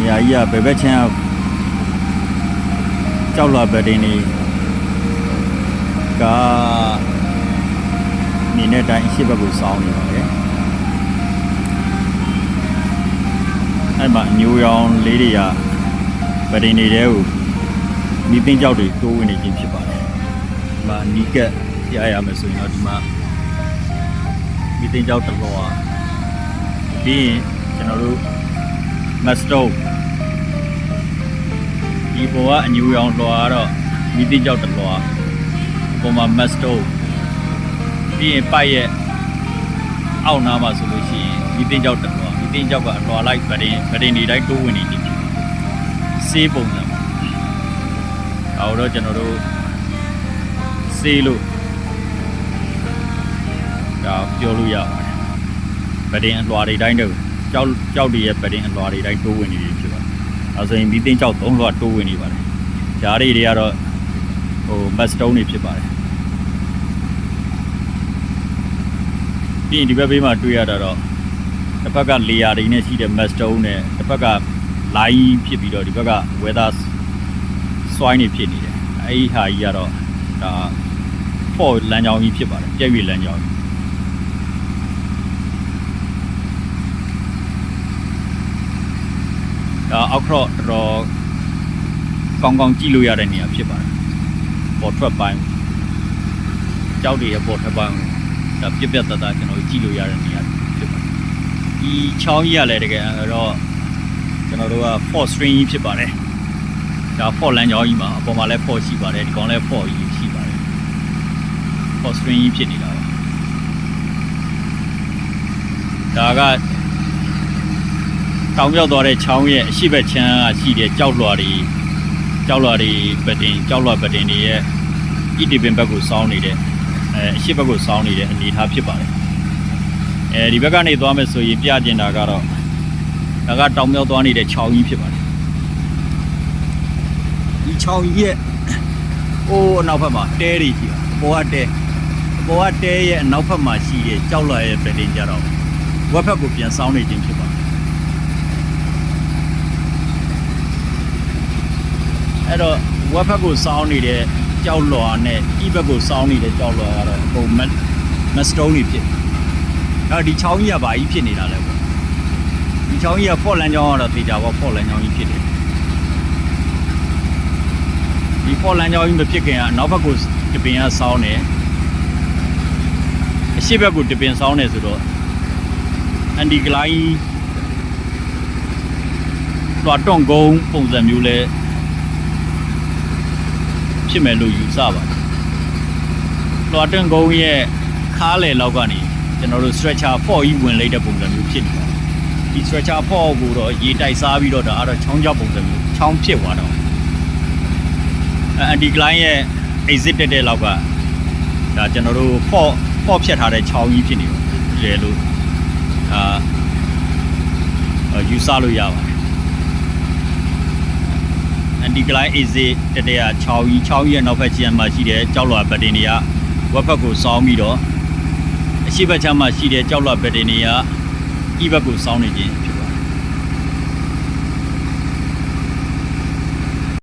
ရာကြီးကဘယ်ဘက်ချမ်းကြောက်လွှာဗဒင်းနေကမြင်တဲ့အတိုင်းအရှိဘက်ကိုစောင်းနေပါတယ်အဲ့မှာအညိုရောင်လေးတွေကဗဒင်းနေတဲ့ကိုမိသိန်းကြောက်တွေတိုးဝင်နေခြင်းဖြစ်ပါတယ်ဒီမှာနီးကပ်ရရမယ်ဆိုရင်တော့ဒီမှာမိသိန်းကြောက်တစ်လောပြီးရင်ကျွန်တော်တို့မတ်စတိုဒီပေါ်ကအညူရောင်လွှာတော့မိသိန်းကြောက်တစ်လောပုံမှာမတ်စတိုပြီးရင်ပိုက်ရဲ့အောက်နားမှာဆိုလို့ရှိရင်မိသိန်းကြောက်တစ်လောမိသိန်းကြောက်ကအလွှာလိုက်ဗဒင်းတွေတိုင်းတိုးဝင်နေခြင်းစေးပုံစံဒါတော့ကျွန်တော်တို့စေးလို့ဒါပြောလို့ရပါတယ်ဗဒင်းအလွှာတွေတိုင်းတော့ကြောက်တွေရဲ့ဗဒင်းအလွှာတွေတိုင်းတိုးဝင်နေပြီဖြစ်ပါတယ်အဲဆိုရင်မိသိန်းကြောက်3လွှာတိုးဝင်နေပါတယ်ဓာတ်တွေကတော့မတ်စတုံးတွေဖြစ်ပါတယ်ပြီးရင်ဒီဘက်ဘေးမှာတွေ့ရတာတော့တစ်ဖက်ကလေယာတွေနဲ့ရှိတဲ့မတ်စတုံးနဲ့တစ်ဖက်ကလိုင်းဖြစ်ပြီးတော့ဒီဘက်က weather စွိုင်းနေဖြစ်နေတယ်အဲဒီဟာကြီးကတော့ဒါ for လမ်းကြောင်းကြီးဖြစ်ပါတယ်ပြည့်ရွေလမ်းကြောင်းဒါအောက်ခရော့တော့ကောင်းကောင်းကြည့်လို့ရတဲ့နေရာဖြစ်ပါတယ်ပေါ်ထွက်ပိုင်းကြောက်တွေရဲ့ပေါ်ထွက်ပိုင်းဒါပြက်ပြက်သားသားကျွန်တော်ကြည့်လို့ရတဲ့နေရာဖြစ်ပါတယ်ဒီချောင်းကြီးကလည်းတကယ်တော့ကျွန်တော်တို့က for string ကြီးဖြစ်ပါတယ်ဒါ for လမ်းကြောင်းကြီးမှာအပေါ်မှာလည်း for ရှိပါတယ်ဒီကောင်လည်း for ကြီးရှိပါတယ် for string ကြီးဖြစ်နေတာပါဒါကတောင်ပြောက်သွားတဲ့ချောင်းရဲ့အရှိဘက်ချမ်းကရှိတဲ့ကြောက်လွှာတွေပတင်ကြောက်လွှာပတင်တွေရဲ့ဣတိပင်ဘက်ကိုစောင်းနေတဲ့အရှိဘက်ကိုစောင်းနေတဲ့အနေအထားဖြစ်ပါတယ်ဒီဘက်ကနေသွားမယ်ဆိုရင်ပြကျင်တာကတော့ဒါကတောင်ပြောက်သွားနေတဲ့ချောင်းကြီးဖြစ်ပါတယ်ဒီချောင်းကြီးရဲ့အနောက်ဘက်မှာတဲတွေရှိတာအပေါ်ကတဲရဲ့အနောက်ဘက်မှာရှိတဲ့ကြောက်လွှာရဲ့ပတင်ကြတော့ဝက်ဘက်ကိုပြန်စောင်းနေခြင်းဖြစ်ပါတယ်အဲ့တော့ဝက်ဘက်ကိုစောင်းနေတဲ့ကြောက်လွှာနဲ့ဤဘက်ကိုစောင်းနေတဲ့ကြောက်လွှာကတော့အကုန်မတ်စတုံးတွေဖြစ်အဲ့ဒီချောင်းကြီးကဘာကြီးဖြစ်နေတာလဲပေါ့ဒီချောင်းကြီးကဖော့လန်ချောင်းကတော့သေချာပေါ့ဖော့လန်ချောင်းကြီးဖြစ်တယ်ဒီဖော့လန်ချောင်းကြီးမဖြစ်ခင်ကနောက်ဘက်ကိုတပင်ကစောင်းတယ်အရှိဘက်ကိုတပင်စောင်းတယ်ဆိုတော့အန်ဒီဂလိုင်းလွှာတွန့်ကုန်းပုံစံမျိုးလဲဖြစ်မယ်လို့ယူဆပါတယ်လွှာတွန့်ကုန်းရဲ့ခါးလေလောက်ကနေကျွန်တော်တို့ stretcher 4ကြီးဝင်လိုက်တဲ့ပုံစံမျိုးဖြစ်နေပါတယ်ဒီ stretcher 4ကိုတော့ရေတိုက်စားပြီးတော့ဒါအဲ့တော့ချောင်းကြောက်ပုံစံမျိုးချောင်းဖြစ်သွားတော့အန်ဒီကလိုင်းရဲ့ exit တက်တဲ့လောက်ကဒါကျွန်တော်တို့4ဖြတ်ထားတဲ့ချောင်းကြီးဖြစ်နေတယ်လို့ယူဆလို့ရပါတယ်အန်ဒီကလိုင်း exit တက်တဲ့ချောင်းကြီးရဲ့နောက်ဘက်ကျန်မှာရှိတဲ့ကြောက်လွှာဗဒင်းတွေကဝက်ဘက်ကိုစောင်းပြီးတော့အရှိဘက်ချမ်းမှာရှိတဲ့ကြောက်လွှာဗဒင်းတွေကဤဘက်ကိုစောင်းနေခြင်း